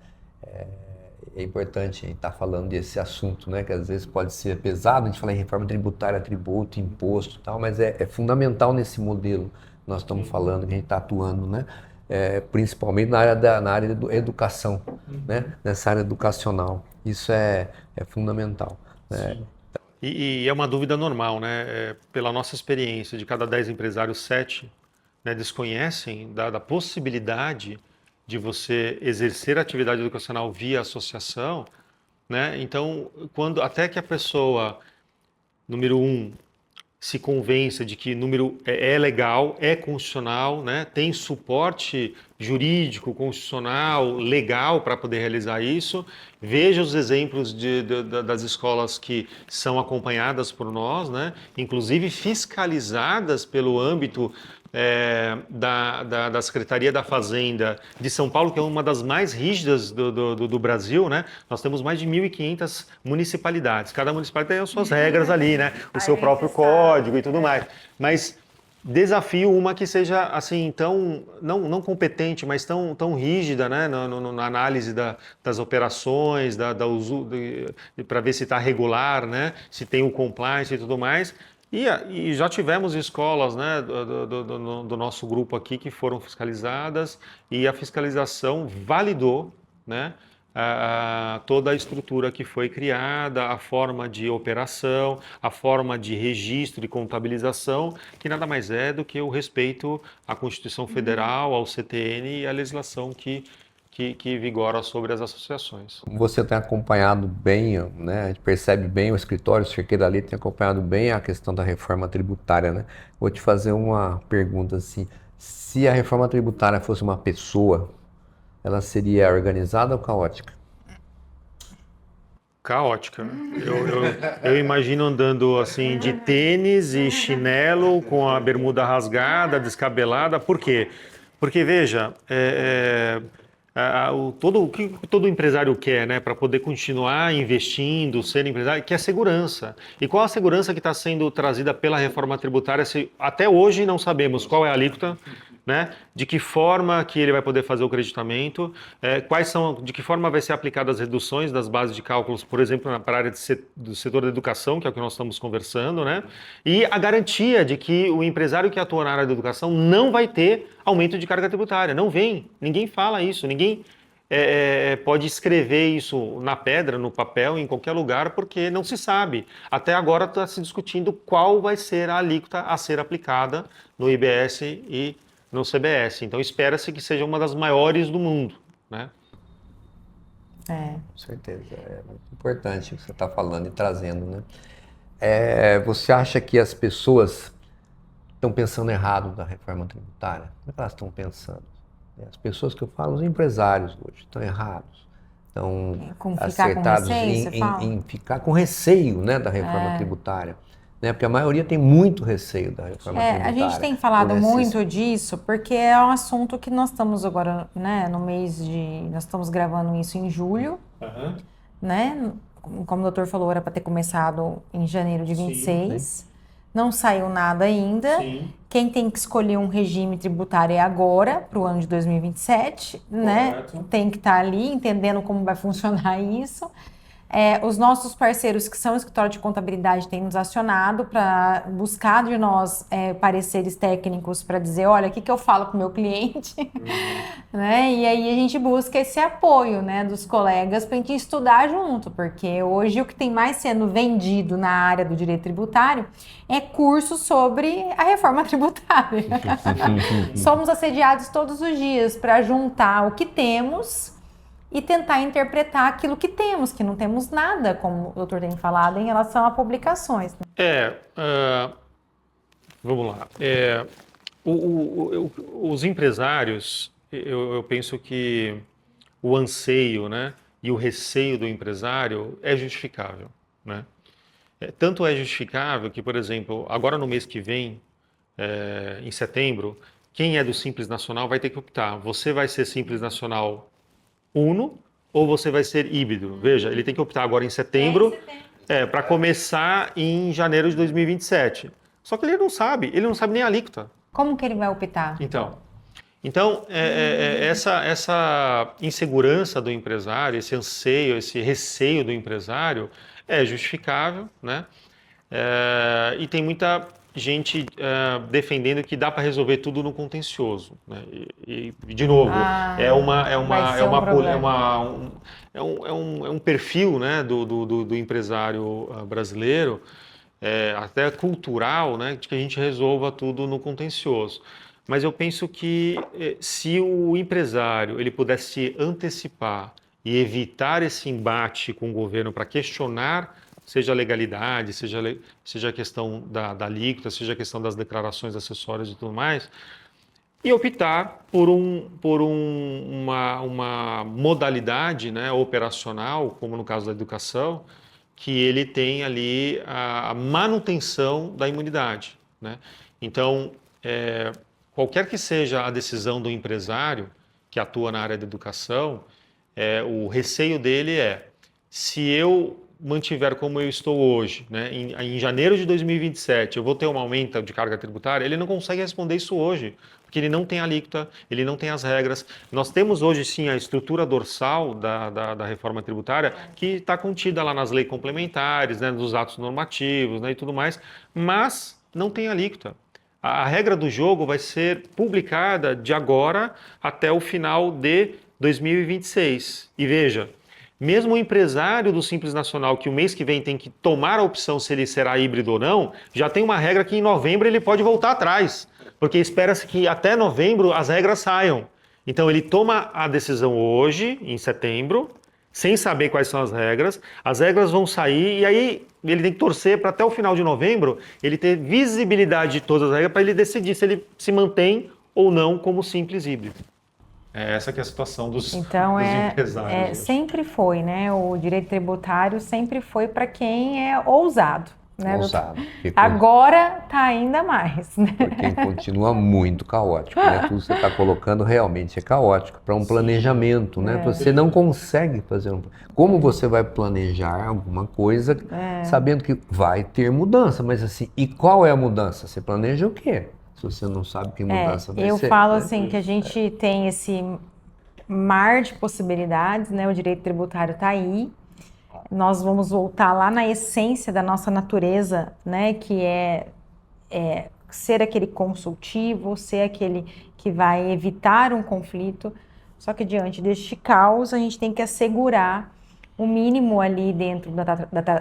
É importante estar falando desse assunto, né? Que às vezes pode ser pesado, a gente fala em reforma tributária, tributo, imposto e tal, mas é fundamental nesse modelo que nós estamos falando, que a gente está atuando, né? Principalmente na área da educação, né? Nessa área educacional. Isso é fundamental, né? E é uma dúvida normal, né? Pela nossa experiência, de cada 10 empresários, 7, né, desconhecem da possibilidade de você exercer atividade educacional via associação, né? Então, até que a pessoa, número um, se convença de que número é legal, é constitucional, né? Tem suporte jurídico, constitucional, legal para poder realizar isso. Veja os exemplos das escolas que são acompanhadas por nós, né? Inclusive fiscalizadas pelo âmbito da Secretaria da Fazenda de São Paulo, que é uma das mais rígidas do Brasil, né? Nós temos mais de 1.500 municipalidades. Cada municipalidade tem as suas regras ali, né? O seu próprio código e tudo mais. Mas desafio uma que seja assim tão não competente, mas tão rígida, né? Na análise das operações, para ver se está regular, né? Se tem o compliance e tudo mais. E já tivemos escolas, né, do nosso grupo aqui que foram fiscalizadas e a fiscalização validou, né, toda a estrutura que foi criada, a forma de operação, a forma de registro e contabilização, que nada mais é do que o respeito à Constituição Federal, ao CTN e à legislação que vigora sobre as associações. Você tem acompanhado bem, né? A gente percebe bem, o escritório, o Cerqueira ali tem acompanhado bem a questão da reforma tributária, né? Vou te fazer uma pergunta assim, se a reforma tributária fosse uma pessoa, ela seria organizada ou caótica? Caótica. Eu imagino andando assim de tênis e chinelo com a bermuda rasgada, descabelada. Por quê? Porque, veja, o que todo empresário quer, né, para poder continuar investindo, ser empresário, quer segurança. E qual a segurança que está sendo trazida pela reforma tributária? Até hoje não sabemos qual é a alíquota, né, de que forma que ele vai poder fazer o creditamento, de que forma vai ser aplicadas as reduções das bases de cálculos, por exemplo, para a área do setor da educação, que é o que nós estamos conversando, né, e a garantia de que o empresário que atua na área da educação não vai ter aumento de carga tributária. Não vem, ninguém fala isso, ninguém pode escrever isso na pedra, no papel, em qualquer lugar, porque não se sabe. Até agora está se discutindo qual vai ser a alíquota a ser aplicada no IBS e no CBS. Então espera-se que seja uma das maiores do mundo, né? Com certeza, é muito importante o que você está falando e trazendo, né? Você acha que as pessoas estão pensando errado da reforma tributária? Como é que elas estão pensando? As pessoas que eu falo, os empresários hoje, estão errados. Estão acertados em ficar com receio, né, da reforma tributária. Né? Porque a maioria tem muito receio da reforma tributária. A gente tem falado muito disso, porque é um assunto que nós estamos agora, né, nós estamos gravando isso em julho, né? Como o doutor falou, era para ter começado em janeiro de 26. Sim. Não saiu nada ainda. Sim. Quem tem que escolher um regime tributário é agora, para o ano de 2027, né? Tem que estar ali entendendo como vai funcionar isso. Os nossos parceiros, que são o escritório de contabilidade, têm nos acionado para buscar de nós pareceres técnicos para dizer, olha, o que eu falo para o meu cliente, né? E aí a gente busca esse apoio, né, dos colegas para a gente estudar junto, porque hoje o que tem mais sendo vendido na área do direito tributário é curso sobre a reforma tributária. Somos assediados todos os dias para juntar o que temos e tentar interpretar aquilo que temos, que não temos nada, como o doutor tem falado, em relação a publicações. Vamos lá. Os empresários, eu penso que o anseio, né, e o receio do empresário é justificável, né? Tanto é justificável que, por exemplo, agora no mês que vem, em setembro, quem é do Simples Nacional vai ter que optar. Você vai ser Simples Nacional Uno ou você vai ser híbrido. Veja, ele tem que optar agora em setembro, para começar em janeiro de 2027. Só que ele não sabe nem a alíquota. Como que ele vai optar? Então, essa insegurança do empresário, esse anseio, esse receio do empresário é justificável, né? E tem muita gente defendendo que dá para resolver tudo no contencioso, né? De novo, é um perfil, né, do empresário brasileiro, até cultural, né, de que a gente resolva tudo no contencioso. Mas eu penso que se o empresário ele pudesse antecipar e evitar esse embate com o governo para questionar, seja a legalidade, seja a questão da alíquota, seja a questão das declarações acessórias e tudo mais, e optar por uma modalidade, né, operacional, como no caso da educação, que ele tem ali a manutenção da imunidade, né? Então, qualquer que seja a decisão do empresário que atua na área da educação, o receio dele se eu mantiver como eu estou hoje, né, em janeiro de 2027, eu vou ter um aumento de carga tributária, ele não consegue responder isso hoje, porque ele não tem alíquota, ele não tem as regras. Nós temos hoje, sim, a estrutura dorsal da reforma tributária, que está contida lá nas leis complementares, né, nos atos normativos, né, e tudo mais, mas não tem alíquota. A regra do jogo vai ser publicada de agora até o final de 2026. E veja, mesmo o empresário do Simples Nacional, que o mês que vem tem que tomar a opção se ele será híbrido ou não, já tem uma regra que em novembro ele pode voltar atrás, porque espera-se que até novembro as regras saiam. Então ele toma a decisão hoje, em setembro, sem saber quais são as regras vão sair e aí ele tem que torcer para até o final de novembro ele ter visibilidade de todas as regras para ele decidir se ele se mantém ou não como simples híbrido. Essa que é a situação dos empresários. Sempre foi, né? O direito tributário sempre foi para quem é ousado. Né, ousado. Agora está ainda mais. Né? Porque continua muito caótico. Né? Tudo que você está colocando realmente é caótico para um planejamento. Né? Você não consegue fazer Como você vai planejar alguma coisa sabendo que vai ter mudança? Mas assim, e qual é a mudança? Você planeja o quê? Se você não sabe que mudança vai ser. Eu falo assim que a gente tem esse mar de possibilidades, né? O direito tributário está aí. Nós vamos voltar lá na essência da nossa natureza, né? Que é ser aquele consultivo, ser aquele que vai evitar um conflito. Só que diante deste caos, a gente tem que assegurar o mínimo ali dentro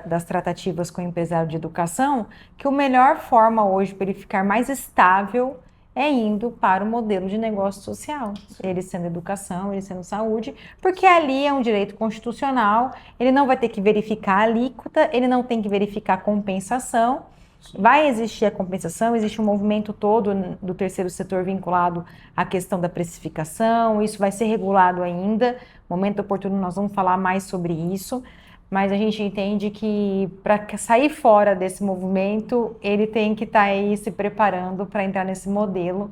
das tratativas com o empresário de educação, que a melhor forma hoje para ele ficar mais estável é indo para o modelo de negócio social, ele sendo educação, ele sendo saúde, porque ali é um direito constitucional, ele não vai ter que verificar a alíquota, ele não tem que verificar a compensação, vai existir a compensação, existe um movimento todo do terceiro setor vinculado à questão da precificação, isso vai ser regulado ainda, momento oportuno nós vamos falar mais sobre isso, mas a gente entende que para sair fora desse movimento, ele tem que estar aí se preparando para entrar nesse modelo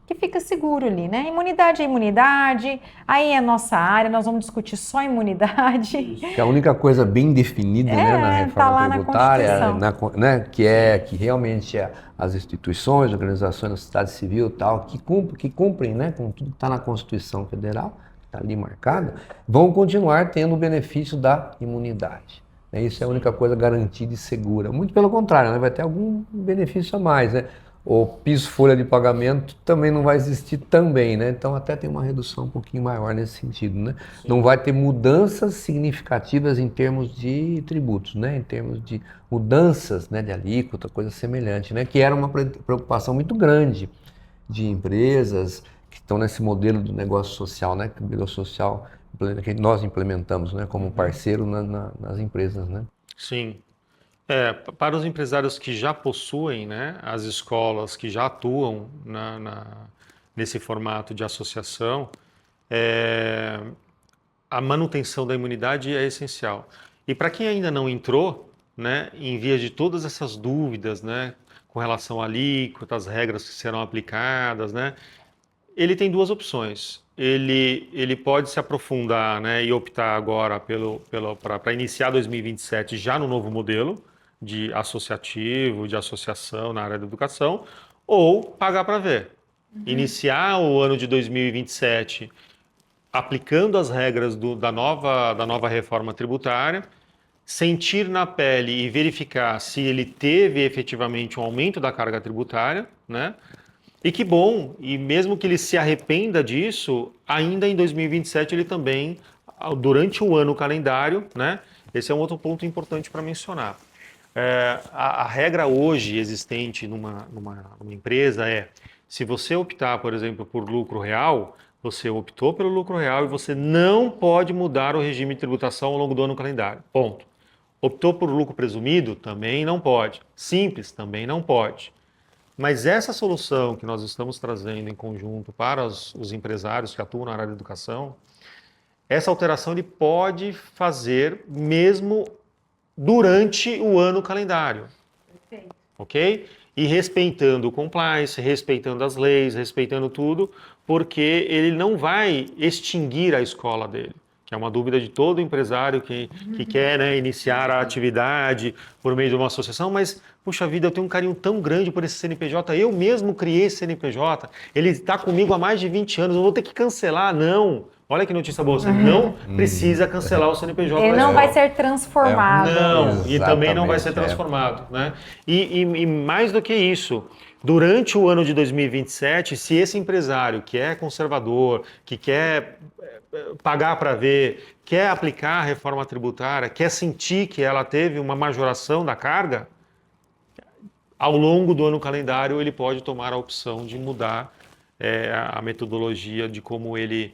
que fica seguro ali, né? Imunidade é imunidade, aí é a nossa área, nós vamos discutir só imunidade. Que a única coisa bem definida né, na reforma tributária, que realmente as instituições, organizações da sociedade civil tal, que cumprem né, com tudo que está na Constituição Federal, ali marcado, vão continuar tendo o benefício da imunidade. Isso é a única coisa garantida e segura. Muito pelo contrário, né? Vai ter algum benefício a mais. Né? O piso folha de pagamento também não vai existir também. Né? Então até tem uma redução um pouquinho maior nesse sentido. Né? Não vai ter mudanças significativas em termos de tributos, né? Em termos de mudanças né, de alíquota, coisa semelhante, né? Que era uma preocupação muito grande de empresas que estão nesse modelo do negócio social, né? Que o modelo social que nós implementamos, né? Como parceiro nas empresas, né? Sim. Para os empresários que já possuem, né? As escolas que já atuam nesse formato de associação, a manutenção da imunidade é essencial. E para quem ainda não entrou, né? Em via de todas essas dúvidas, né? Com relação à alíquota, as regras que serão aplicadas, né? ele tem duas opções. Ele pode se aprofundar, né, e optar agora para iniciar 2027 já no novo modelo de associativo, de associação na área da educação, ou pagar para ver. Iniciar o ano de 2027 aplicando as regras da nova reforma tributária, sentir na pele e verificar se ele teve efetivamente um aumento da carga tributária, né? E que bom, e mesmo que ele se arrependa disso, ainda em 2027 ele também, durante o ano calendário, né? Esse é um outro ponto importante para mencionar. A regra hoje existente numa empresa é, se você optar, por exemplo, por lucro real, você optou pelo lucro real e você não pode mudar o regime de tributação ao longo do ano calendário. Ponto. Optou por lucro presumido? Também não pode. Simples? Também não pode. Mas essa solução que nós estamos trazendo em conjunto para os empresários que atuam na área da educação, essa alteração ele pode fazer mesmo durante o ano calendário. Perfeito. Ok? E respeitando o compliance, respeitando as leis, respeitando tudo, porque ele não vai extinguir a escola dele, que é uma dúvida de todo empresário que quer, né, iniciar a atividade por meio de uma associação, mas, puxa vida, eu tenho um carinho tão grande por esse CNPJ, eu mesmo criei esse CNPJ, ele está comigo há mais de 20 anos, eu vou ter que cancelar? Não. Olha que notícia boa, você não precisa cancelar o CNPJ. Ele não vai ser transformado. Não, e também não vai ser transformado, né? E mais do que isso, durante o ano de 2027, se esse empresário que é conservador, que quer pagar para ver, quer aplicar a reforma tributária, quer sentir que ela teve uma majoração da carga, ao longo do ano calendário ele pode tomar a opção de mudar a metodologia de como ele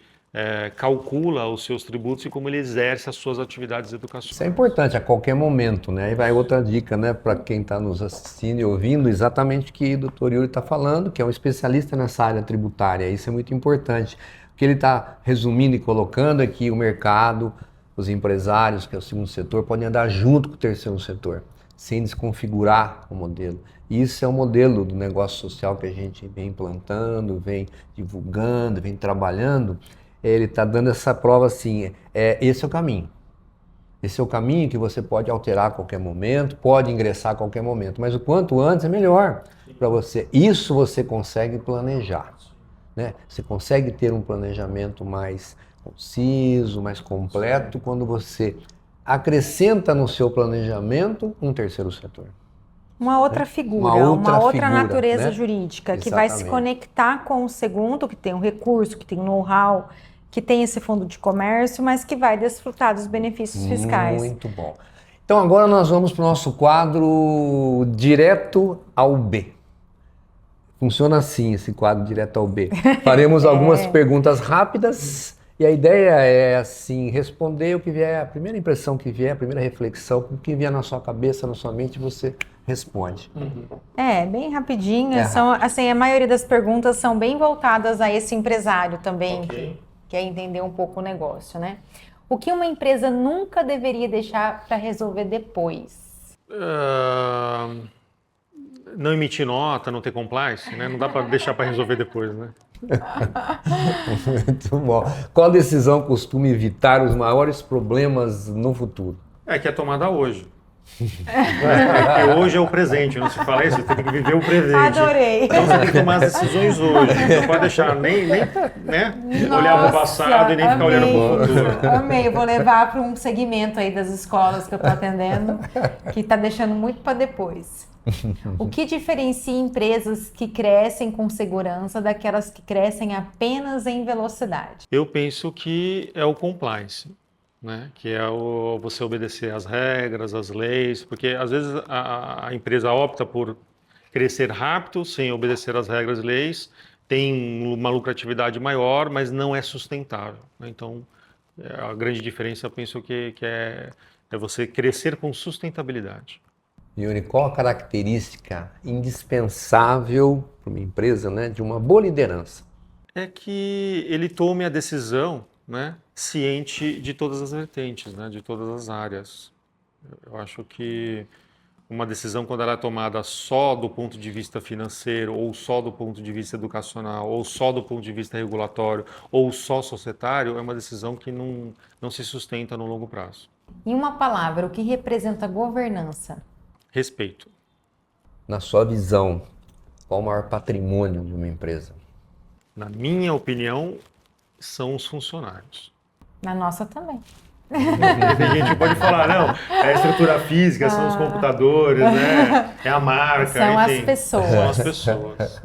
calcula os seus tributos e como ele exerce as suas atividades educacionais. Isso é importante a qualquer momento, né? E vai outra dica, né, para quem está nos assistindo e ouvindo, exatamente o que o Dr. Yuri está falando, que é um especialista nessa área tributária. Isso é muito importante. O que ele está resumindo e colocando é que o mercado, os empresários, que é o segundo setor, podem andar junto com o terceiro setor, sem desconfigurar o modelo. Isso é o modelo do negócio social que a gente vem implantando, vem divulgando, vem trabalhando. Ele está dando essa prova assim, esse é o caminho. Esse é o caminho que você pode alterar a qualquer momento, pode ingressar a qualquer momento, mas o quanto antes é melhor para você. Isso você consegue planejar, né? Você consegue ter um planejamento mais conciso, mais completo, quando você acrescenta no seu planejamento um terceiro setor. Uma outra figura, uma outra natureza jurídica, que vai se conectar com o segundo, que tem um recurso, que tem um know-how, que tem esse fundo de comércio, mas que vai desfrutar dos benefícios fiscais. Muito bom. Então agora nós vamos para o nosso quadro Direto ao B. Funciona assim esse quadro Direto ao B. Faremos algumas perguntas rápidas e a ideia é assim, responder o que vier, a primeira impressão que vier, a primeira reflexão, o que vier na sua cabeça, na sua mente, você responde. Bem rapidinho. São, assim, a maioria das perguntas são bem voltadas a esse empresário também, que quer entender um pouco o negócio, né? O que uma empresa nunca deveria deixar para resolver depois? Não emitir nota, não ter compliance, né? Não dá para deixar para resolver depois, né? Muito bom. Qual decisão costuma evitar os maiores problemas no futuro? Que é tomada hoje. Porque hoje é o presente, não se fala isso, você tem que viver o presente. Adorei. Então você tem que tomar as decisões hoje. Não pode deixar nem né, olhar para o passado e nem ficar olhando para o futuro. Amei, eu vou levar para um segmento aí das escolas que eu estou atendendo, que está deixando muito para depois. O que diferencia empresas que crescem com segurança daquelas que crescem apenas em velocidade? Eu penso que é o compliance. Né? Que é você obedecer às regras, às leis, porque às vezes a empresa opta por crescer rápido, sem obedecer às regras e leis, tem uma lucratividade maior, mas não é sustentável. Né? Então, a grande diferença, eu penso que é você crescer com sustentabilidade. Yuri, qual a característica indispensável para uma empresa, né, de uma boa liderança? É que ele tome a decisão, né, ciente de todas as vertentes, né, de todas as áreas. Eu acho que uma decisão quando ela é tomada só do ponto de vista financeiro, ou só do ponto de vista educacional, ou só do ponto de vista regulatório, ou só societário, é uma decisão que não se sustenta no longo prazo. Em uma palavra, o que representa governança? Respeito. Na sua visão, qual o maior patrimônio de uma empresa? Na minha opinião, são os funcionários. Na nossa também. Tem gente que pode falar, não, é a estrutura física, são os computadores, né? É a marca, São enfim. as pessoas. São as pessoas.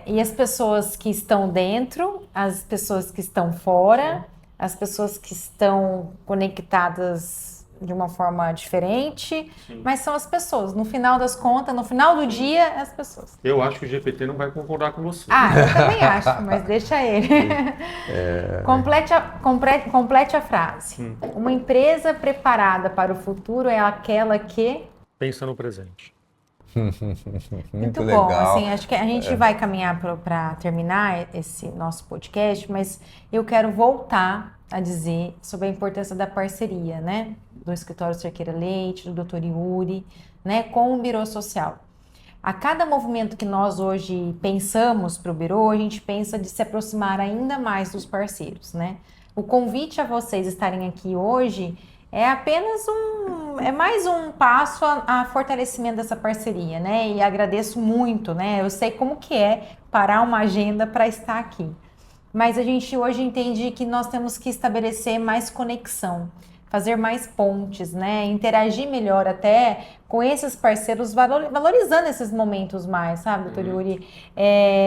E as pessoas que estão dentro, as pessoas que estão fora, as pessoas que estão conectadas de uma forma diferente, mas são as pessoas. No final das contas, no final do dia, é as pessoas. Eu acho que o GPT não vai concordar com você. Eu também acho, mas deixa ele. Complete a frase. Uma empresa preparada para o futuro é aquela que... Pensa no presente. Muito legal. bom, assim, acho que a gente vai caminhar para terminar esse nosso podcast, mas eu quero voltar a dizer sobre a importância da parceria, né? Do Escritório Cerqueira Leite, do Dr. Yuri, né? Com o Birô Social. A cada movimento que nós hoje pensamos para o Birô, a gente pensa de se aproximar ainda mais dos parceiros, né? O convite a vocês estarem aqui hoje é apenas mais um passo a fortalecimento dessa parceria, né? E agradeço muito, né? Eu sei como que é parar uma agenda para estar aqui. Mas a gente hoje entende que nós temos que estabelecer mais conexão, fazer mais pontes, né? Interagir melhor até com esses parceiros, valorizando esses momentos mais, sabe, doutor Yuri?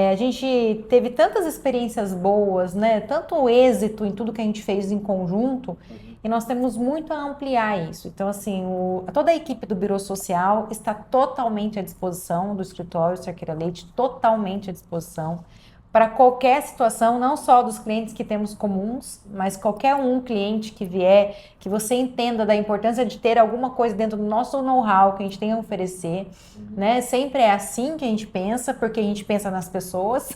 A gente teve tantas experiências boas, né? Tanto êxito em tudo que a gente fez em conjunto, e nós temos muito a ampliar isso. Então, assim, toda a equipe do Birô Social está totalmente à disposição do Escritório Cerqueira Leite, totalmente à disposição para qualquer situação, não só dos clientes que temos comuns, mas qualquer cliente que vier, que você entenda da importância de ter alguma coisa dentro do nosso know-how que a gente tem a oferecer, né? Sempre é assim que a gente pensa, porque a gente pensa nas pessoas,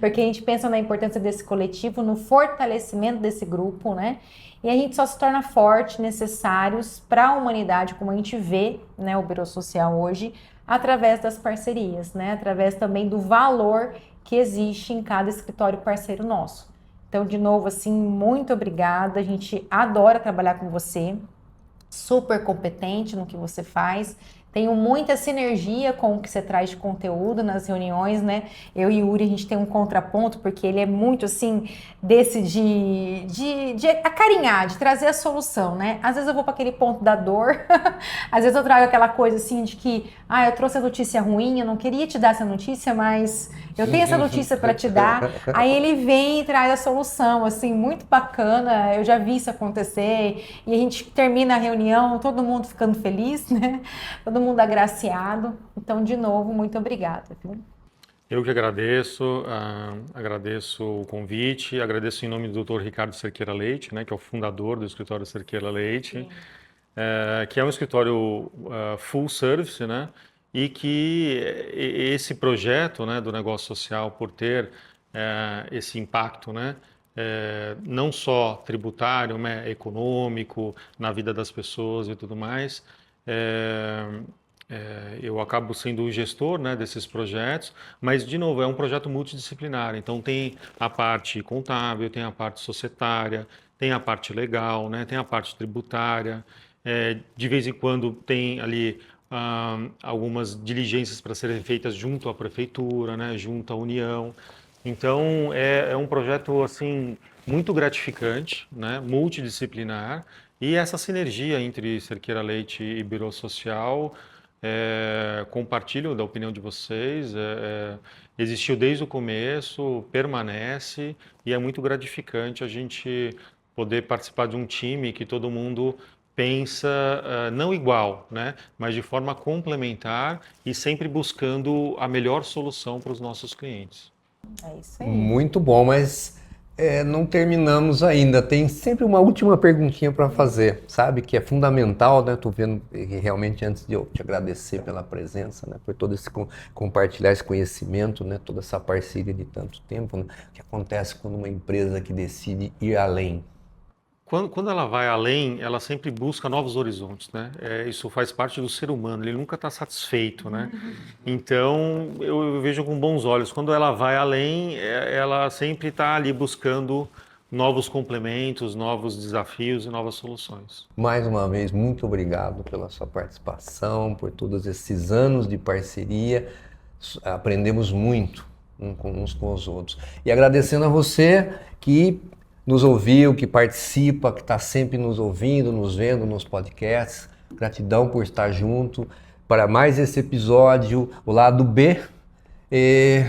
porque a gente pensa na importância desse coletivo, no fortalecimento desse grupo, né? E a gente só se torna forte, necessários para a humanidade, como a gente vê, né, o Birô Social hoje, através das parcerias, né? Através também do valor que existe em cada escritório parceiro nosso. Então, de novo, assim, muito obrigada. A gente adora trabalhar com você, super competente no que você faz. Tenho muita sinergia com o que você traz de conteúdo nas reuniões, né? Eu e o Yuri, a gente tem um contraponto, porque ele é muito, assim, desse de acarinhar, de trazer a solução, né? Às vezes eu vou para aquele ponto da dor, às vezes eu trago aquela coisa, assim, de que, eu trouxe a notícia ruim, eu não queria te dar essa notícia, mas eu tenho essa notícia para te dar. Aí ele vem e traz a solução, assim, muito bacana. Eu já vi isso acontecer e a gente termina a reunião, todo mundo ficando feliz, né? Todo mundo agraciado. Então, de novo, muito obrigada. Viu? Eu que agradeço, agradeço o convite, agradeço em nome do Dr. Ricardo Cerqueira Leite, né, que é o fundador do Escritório Cerqueira Leite, que é um escritório full service, né, e que esse projeto, né, do negócio social, por ter esse impacto, né, não só tributário, né, econômico, na vida das pessoas e tudo mais, eu acabo sendo o gestor, né, desses projetos, mas, de novo, é um projeto multidisciplinar. Então, tem a parte contábil, tem a parte societária, tem a parte legal, né, tem a parte tributária. De vez em quando tem ali algumas diligências para serem feitas junto à prefeitura, né, junto à União. Então, é um projeto assim muito gratificante, né, multidisciplinar, e essa sinergia entre Cerqueira Leite e Birô Social, compartilho da opinião de vocês, existiu desde o começo, permanece, e é muito gratificante a gente poder participar de um time que todo mundo pensa não igual, né, mas de forma complementar e sempre buscando a melhor solução para os nossos clientes. É isso aí. Muito bom, mas não terminamos ainda. Tem sempre uma última perguntinha para fazer, sabe? Que é fundamental, né? Tô vendo realmente, antes de eu te agradecer pela presença, né? Por todo esse compartilhar esse conhecimento, né? Toda essa parceria de tanto tempo, né? O que acontece quando uma empresa que decide ir além? Quando ela vai além, ela sempre busca novos horizontes, né? Isso faz parte do ser humano, ele nunca está satisfeito, né? Então, eu vejo com bons olhos. Quando ela vai além, ela sempre está ali buscando novos complementos, novos desafios e novas soluções. Mais uma vez, muito obrigado pela sua participação, por todos esses anos de parceria. Aprendemos muito uns com os outros. E agradecendo a você que nos ouviu, que participa, que está sempre nos ouvindo, nos vendo nos podcasts. Gratidão por estar junto para mais esse episódio, o lado B, que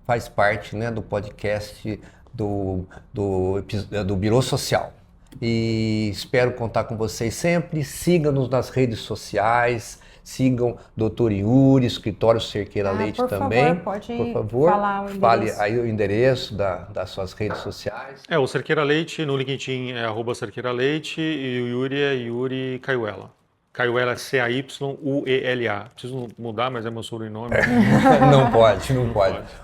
faz parte, né, do podcast do Birô Social. E espero contar com vocês sempre. Siga-nos nas redes sociais, sigam Dr. Yuri, Escritório Cerqueira Leite também. Por favor, falar o endereço. Fale aí o endereço das suas redes sociais. O Cerqueira Leite, no LinkedIn é @Cerqueira Leite e o Yuri é Yuri Caiuela. Caiuela é Cayuela. Preciso mudar, mas é meu sobrenome. Não pode.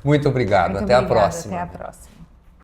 Muito obrigado. Até a próxima. Até a próxima.